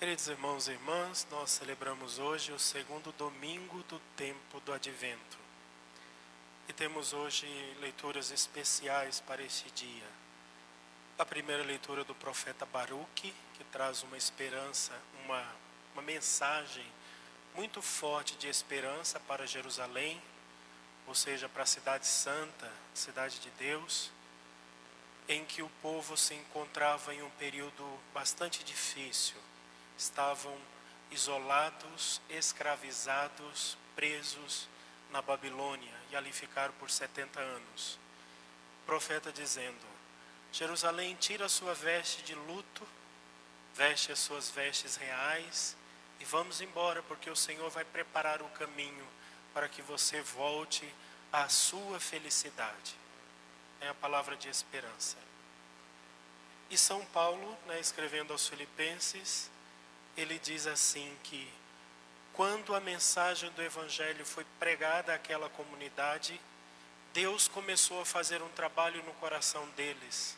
Queridos irmãos e irmãs, nós celebramos hoje o segundo domingo do tempo do Advento. E temos hoje leituras especiais para este dia. A primeira leitura do profeta Baruque, que traz uma esperança, uma mensagem muito forte de esperança para Jerusalém, ou seja, para a cidade santa, cidade de Deus, em que o povo se encontrava em um período bastante difícil. Estavam isolados, escravizados, presos na Babilônia, e ali ficaram por 70 anos. O profeta dizendo: Jerusalém, tira a sua veste de luto, veste as suas vestes reais e vamos embora, porque o Senhor vai preparar o caminho para que você volte à sua felicidade. É a palavra de esperança. E São Paulo, escrevendo aos Filipenses, ele diz assim que quando a mensagem do Evangelho foi pregada àquela comunidade, Deus começou a fazer um trabalho no coração deles.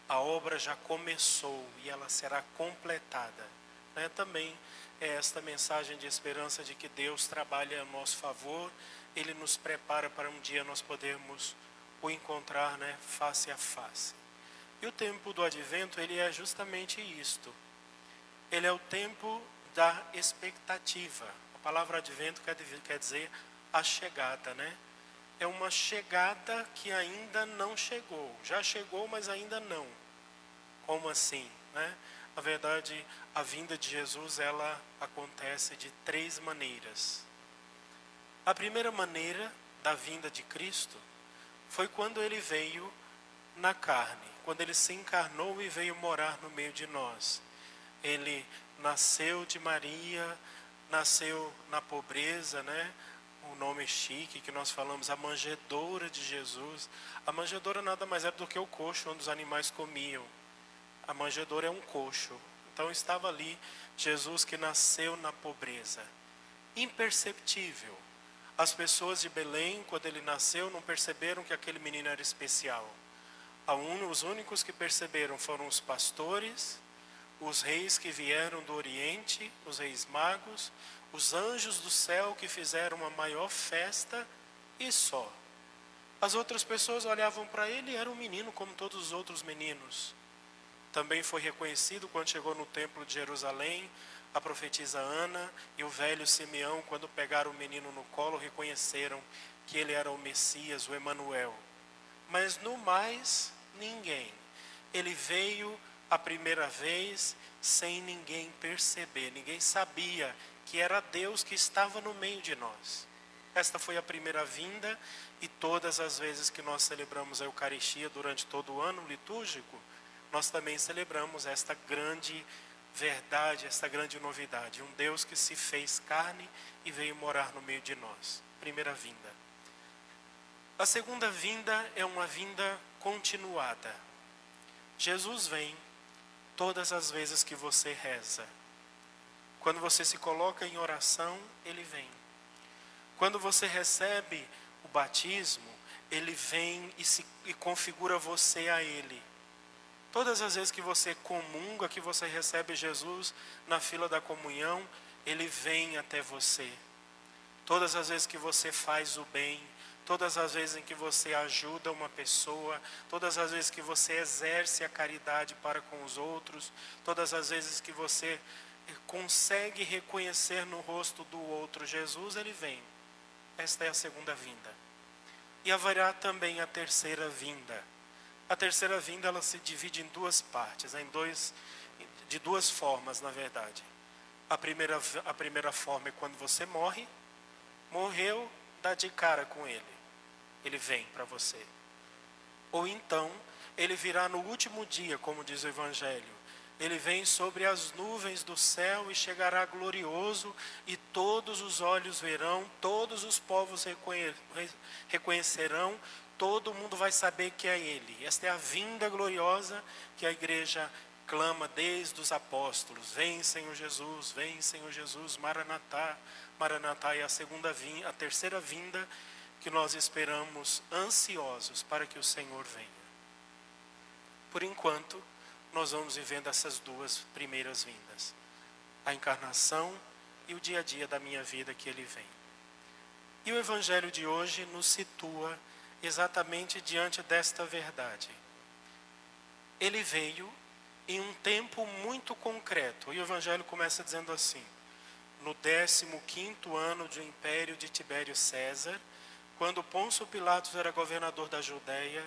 A obra já começou e ela será completada. Também é esta mensagem de esperança de que Deus trabalha a nosso favor, Ele nos prepara para um dia nós podermos o encontrar face a face. E o tempo do Advento, ele é justamente isto. Ele é o tempo da expectativa. A palavra Advento quer dizer a chegada, É uma chegada que ainda não chegou. Já chegou, mas ainda não. Como assim, Na verdade, a vinda de Jesus, ela acontece de 3 maneiras. A primeira maneira da vinda de Cristo foi quando ele veio na carne, quando ele se encarnou e veio morar no meio de nós. Ele nasceu de Maria, nasceu na pobreza, O nome chique que nós falamos, a manjedoura de Jesus. A manjedoura nada mais é do que o coxo onde os animais comiam. A manjedoura é um coxo. Então estava ali Jesus que nasceu na pobreza. Imperceptível. As pessoas de Belém, quando ele nasceu, não perceberam que aquele menino era especial. Os únicos que perceberam foram os pastores, os reis que vieram do Oriente, os reis magos, os anjos do céu que fizeram uma maior festa e só. As outras pessoas olhavam para ele e era um menino como todos os outros meninos. Também foi reconhecido quando chegou no templo de Jerusalém, a profetisa Ana e o velho Simeão, quando pegaram o menino no colo, reconheceram que ele era o Messias, o Emanuel. Mas no mais, ninguém. Ele veio a primeira vez sem ninguém perceber. Ninguém sabia que era Deus que estava no meio de nós. Esta foi a primeira vinda e todas as vezes que nós celebramos a Eucaristia durante todo o ano litúrgico, nós também celebramos esta grande verdade, esta grande novidade. Um Deus que se fez carne e veio morar no meio de nós. Primeira vinda. A segunda vinda é uma vinda continuada. Jesus vem todas as vezes que você reza. Quando você se coloca em oração, ele vem. Quando você recebe o batismo, ele vem e configura você a ele. Todas as vezes que você comunga, que você recebe Jesus na fila da comunhão, ele vem até você. Todas as vezes que você faz o bem, todas as vezes em que você ajuda uma pessoa, todas as vezes que você exerce a caridade para com os outros, todas as vezes que você consegue reconhecer no rosto do outro Jesus, ele vem. Esta é a segunda vinda. E haverá também a terceira vinda. A terceira vinda, ela se divide em 2 partes, de 2 formas, na verdade. A primeira forma é quando você morreu, dá de cara com ele. Ele vem para você. Ou então, ele virá no último dia, como diz o Evangelho. Ele vem sobre as nuvens do céu e chegará glorioso, e todos os olhos verão, todos os povos reconhecerão, todo mundo vai saber que é ele. Esta é a vinda gloriosa que a igreja clama desde os apóstolos. Vem, Senhor Jesus, Maranatá. Maranatá é a terceira vinda que nós esperamos ansiosos para que o Senhor venha. Por enquanto, nós vamos vivendo essas 2 primeiras vindas. a encarnação e o dia a dia da minha vida que ele vem. E o Evangelho de hoje nos situa exatamente diante desta verdade. Ele veio em um tempo muito concreto. E o Evangelho começa dizendo assim: no 15º ano do império de Tibério César, quando Pôncio Pilatos era governador da Judeia,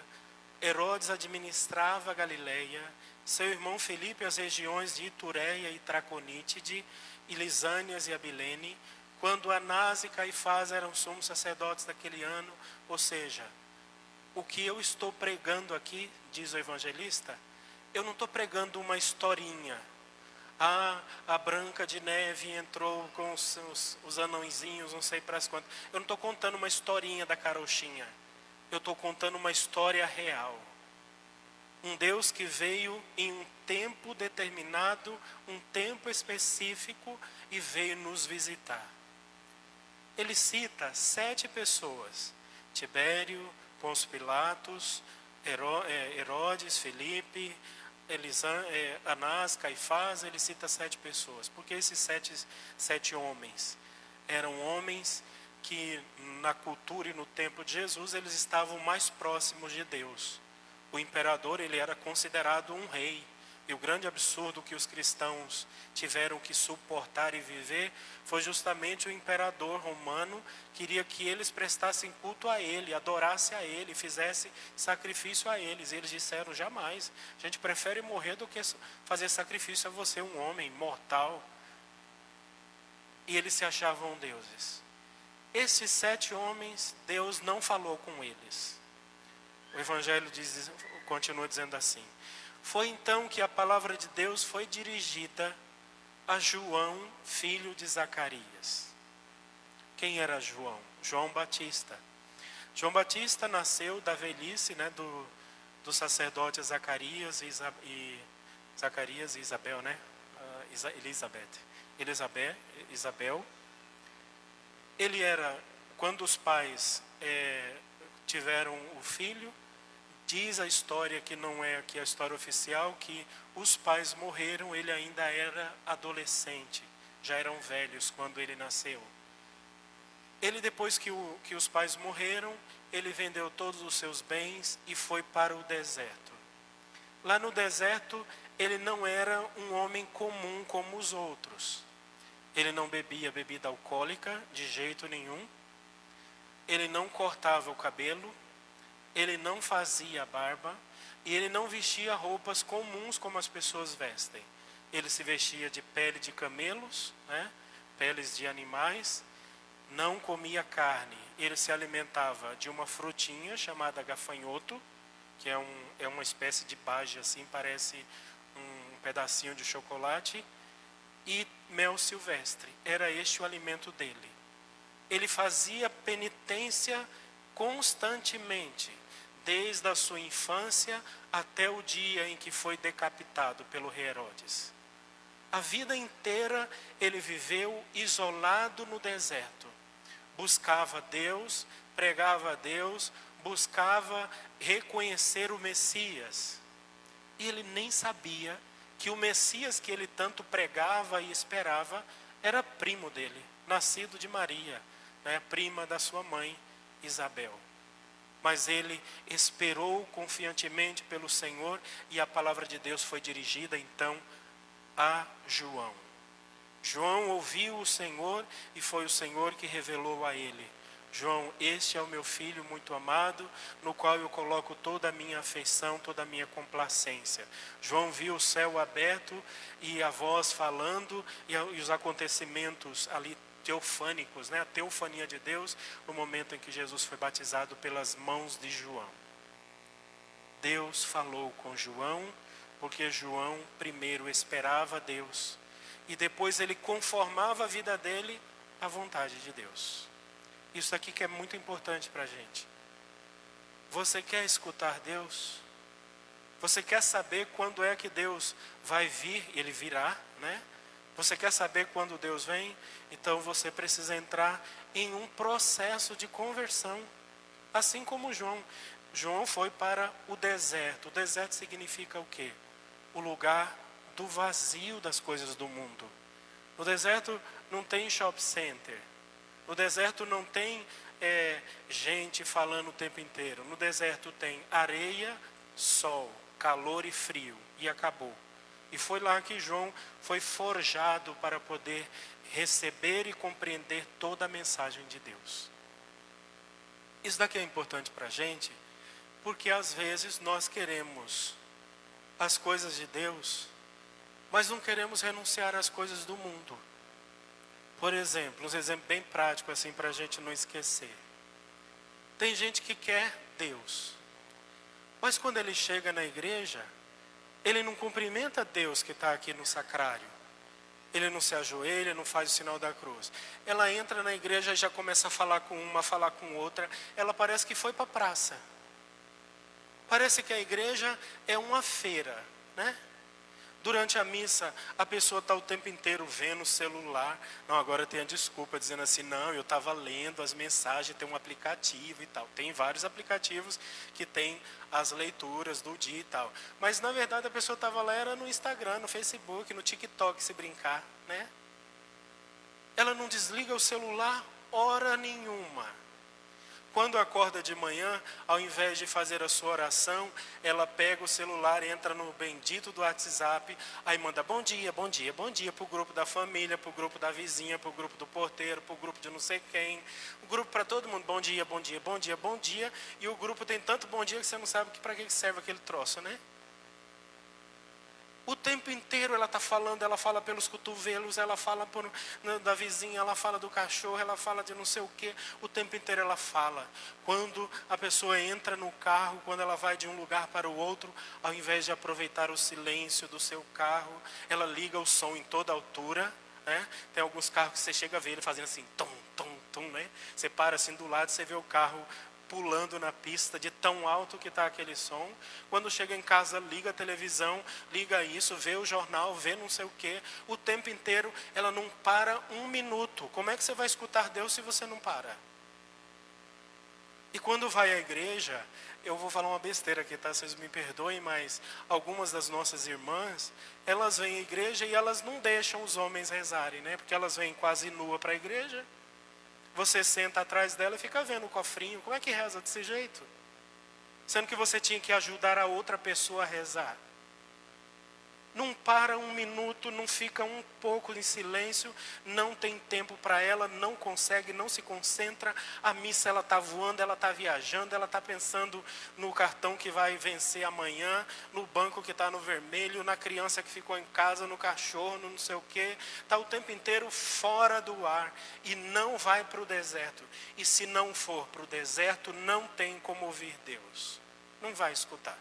Herodes administrava a Galileia, seu irmão Filipe as regiões de Itureia e Traconítide, e Lisânias e Abilene, quando Anás e Caifás eram sumos sacerdotes daquele ano. Ou seja, o que eu estou pregando aqui, diz o evangelista, eu não estou pregando uma historinha. A Branca de Neve entrou com os anõezinhos, não sei para as quantas. Eu não estou contando uma historinha da carochinha. Eu estou contando uma história real. Um Deus que veio em um tempo determinado, um tempo específico, e veio nos visitar. Ele cita 7 pessoas: Tibério, Pôncio Pilatos, Herodes, Filipe, Anás, Caifás. Ele cita 7 pessoas, porque esses sete homens eram homens que na cultura e no tempo de Jesus eles estavam mais próximos de Deus. O imperador, ele era considerado um rei, e o grande absurdo que os cristãos tiveram que suportar e viver foi justamente o imperador romano queria que eles prestassem culto a ele, adorassem a ele, fizessem sacrifício a eles. E eles disseram: jamais, a gente prefere morrer do que fazer sacrifício a você, um homem mortal. E eles se achavam deuses. Esses 7 homens, Deus não falou com eles. O Evangelho continua dizendo assim: foi então que a palavra de Deus foi dirigida a João, filho de Zacarias. Quem era João? João Batista. João Batista nasceu da velhice, do sacerdote Zacarias e Isabel, Isabel. Ele era, quando os pais tiveram o filho, diz a história, que não é aqui a história oficial, que os pais morreram, ele ainda era adolescente, já eram velhos quando ele nasceu. Ele, depois que os pais morreram, ele vendeu todos os seus bens e foi para o deserto. Lá no deserto, ele não era um homem comum como os outros. Ele não bebia bebida alcoólica de jeito nenhum. Ele não cortava o cabelo. Ele não fazia barba. E ele não vestia roupas comuns como as pessoas vestem. Ele se vestia de pele de camelos, peles de animais. Não comia carne. Ele se alimentava de uma frutinha chamada gafanhoto, que é uma espécie de bage, assim, parece um pedacinho de chocolate, e mel silvestre. Era este o alimento dele. Ele fazia penitência constantemente, desde a sua infância até o dia em que foi decapitado pelo rei Herodes. A vida inteira ele viveu isolado no deserto. Buscava Deus, pregava a Deus, buscava reconhecer o Messias. E ele nem sabia que o Messias que ele tanto pregava e esperava era primo dele, nascido de Maria, prima da sua mãe Isabel. Mas ele esperou confiantemente pelo Senhor, e a palavra de Deus foi dirigida então a João. João ouviu o Senhor e foi o Senhor que revelou a ele: João, este é o meu filho muito amado, no qual eu coloco toda a minha afeição, toda a minha complacência. João viu o céu aberto e a voz falando, e os acontecimentos ali teofânicos, a teofania de Deus, no momento em que Jesus foi batizado pelas mãos de João. Deus falou com João, porque João primeiro esperava Deus, e depois ele conformava a vida dele à vontade de Deus. Isso aqui que é muito importante para a gente. Você quer escutar Deus? Você quer saber quando é que Deus vai vir? Ele virá, Você quer saber quando Deus vem? Então você precisa entrar em um processo de conversão. Assim como João. João foi para o deserto. O deserto significa o quê? O lugar do vazio das coisas do mundo. No deserto não tem shopping center. No deserto não tem gente falando o tempo inteiro. No deserto tem areia, sol, calor e frio. E acabou. E foi lá que João foi forjado para poder receber e compreender toda a mensagem de Deus. Isso daqui é importante para a gente, porque às vezes nós queremos as coisas de Deus, mas não queremos renunciar às coisas do mundo. Por exemplo, um exemplo bem prático assim para a gente não esquecer. Tem gente que quer Deus, mas quando ele chega na igreja, ele não cumprimenta Deus que está aqui no sacrário. Ele não se ajoelha, não faz o sinal da cruz. Ela entra na igreja e já começa a falar com uma, a falar com outra. Ela parece que foi para a praça. Parece que a igreja é uma feira, né? Durante a missa, a pessoa está o tempo inteiro vendo o celular. Não, agora tem a desculpa, dizendo assim, não, eu estava lendo as mensagens, tem um aplicativo e tal. Tem vários aplicativos que tem as leituras do dia e tal. Mas, na verdade, a pessoa estava lá, era no Instagram, no Facebook, no TikTok, se brincar, né? Ela não desliga o celular hora nenhuma. Quando acorda de manhã, ao invés de fazer a sua oração, ela pega o celular, entra no bendito do WhatsApp, aí manda bom dia, bom dia, bom dia para o grupo da família, para o grupo da vizinha, para o grupo do porteiro, para o grupo de não sei quem, o grupo para todo mundo, bom dia, bom dia, bom dia, bom dia, e o grupo tem tanto bom dia que você não sabe para que serve aquele troço, né? O tempo inteiro ela está falando, ela fala pelos cotovelos, ela fala da vizinha, ela fala do cachorro, ela fala de não sei o quê. O tempo inteiro ela fala. Quando a pessoa entra no carro, quando ela vai de um lugar para o outro, ao invés de aproveitar o silêncio do seu carro, ela liga o som em toda altura, né? Tem alguns carros que você chega a ver ele fazendo assim, tom, tom, tom, né? Você para assim do lado, você vê o carro pulando na pista de tão alto que está aquele som. Quando chega em casa, liga a televisão, liga isso, vê o jornal, vê não sei o quê. O tempo inteiro, ela não para um minuto. Como é que você vai escutar Deus se você não para? E quando vai à igreja, eu vou falar uma besteira aqui, tá? Vocês me perdoem, mas algumas das nossas irmãs, elas vêm à igreja e elas não deixam os homens rezarem, né? Porque elas vêm quase nua para a igreja. Você senta atrás dela e fica vendo o cofrinho. Como é que reza desse jeito? Sendo que você tinha que ajudar a outra pessoa a rezar. Não para um minuto, não fica um pouco em silêncio, não tem tempo para ela, não consegue, não se concentra. A missa ela está voando, ela está viajando, ela está pensando no cartão que vai vencer amanhã, no banco que está no vermelho, na criança que ficou em casa, no cachorro, no não sei o quê. Está o tempo inteiro fora do ar e não vai para o deserto. E se não for para o deserto, não tem como ouvir Deus. Não vai escutar.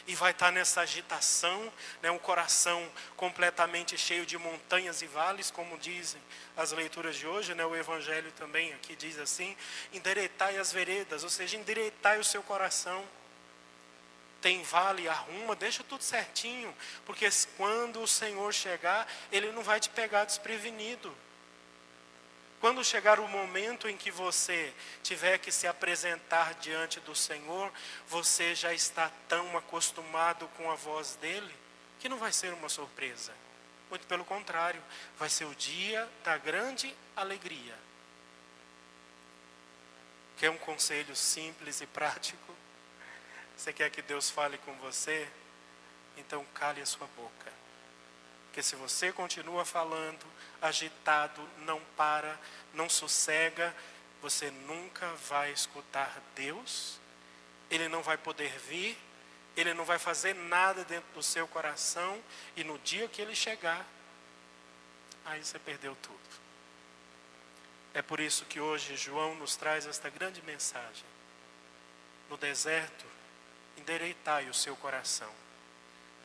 E vai estar nessa agitação, né, um coração completamente cheio de montanhas e vales, como dizem as leituras de hoje, né, o Evangelho também aqui diz assim, endireitai as veredas, ou seja, endireitai o seu coração. Tem vale, arruma, deixa tudo certinho, porque quando o Senhor chegar, Ele não vai te pegar desprevenido. Quando chegar o momento em que você tiver que se apresentar diante do Senhor, você já está tão acostumado com a voz dele, que não vai ser uma surpresa. Muito pelo contrário, vai ser o dia da grande alegria. Quer um conselho simples e prático? Você quer que Deus fale com você? Então cale a sua boca. Porque se você continua falando, agitado, não para, não sossega, você nunca vai escutar Deus, Ele não vai poder vir, Ele não vai fazer nada dentro do seu coração, e no dia que Ele chegar, aí você perdeu tudo. É por isso que hoje João nos traz esta grande mensagem. No deserto, endireitai o seu coração.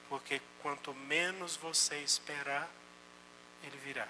Porque quanto menos você esperar, Ele virá.